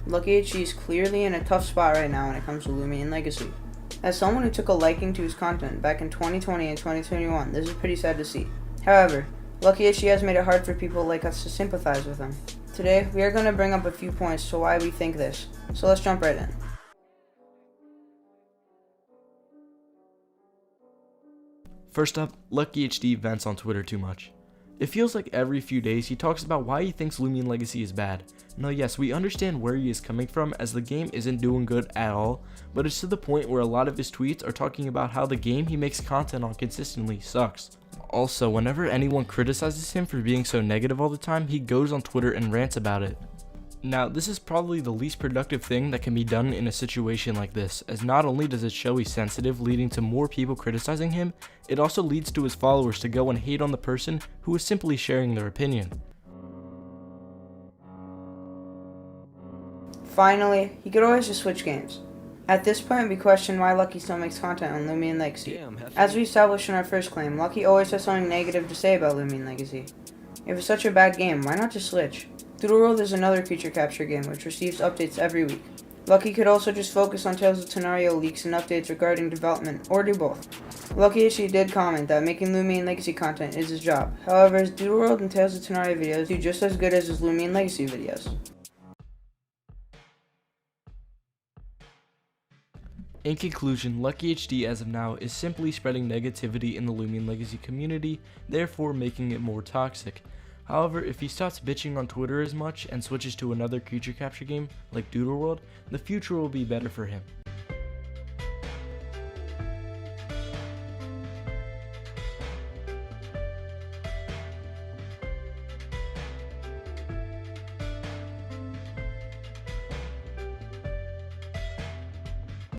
LuckyHD is clearly in a tough spot right now when it comes to Loomian Legacy. As someone who took a liking to his content back in 2020 and 2021, this is pretty sad to see. However, LuckyHD has made it hard for people like us to sympathize with him. Today, we are going to bring up a few points to why we think this, so let's jump right in. First up, LuckyHD vents on Twitter too much. It feels like every few days he talks about why he thinks Loomian Legacy is bad. Now yes, we understand where he is coming from as the game isn't doing good at all, but it's to the point where a lot of his tweets are talking about how the game he makes content on consistently sucks. Also, whenever anyone criticizes him for being so negative all the time, he goes on Twitter and rants about it. Now, this is probably the least productive thing that can be done in a situation like this, as not only does it show he's sensitive, leading to more people criticizing him, it also leads to his followers to go and hate on the person who is simply sharing their opinion. Finally, he could always just switch games. At this point, we question why Lucky still makes content on Loomian Legacy. As we established in our first claim, Lucky always has something negative to say about Loomian Legacy. If it's such a bad game, why not just switch? Doodle World is another creature capture game which receives updates every week. Lucky could also just focus on Tales of Tenario leaks and updates regarding development, or do both. LuckyHD did comment that making Loomian Legacy content is his job. However, his Doodle World and Tales of Tenario videos do just as good as his Loomian Legacy videos. In conclusion, LuckyHD as of now is simply spreading negativity in the Loomian Legacy community, therefore making it more toxic. However, if he stops bitching on Twitter as much and switches to another creature capture game like Doodle World, the future will be better for him.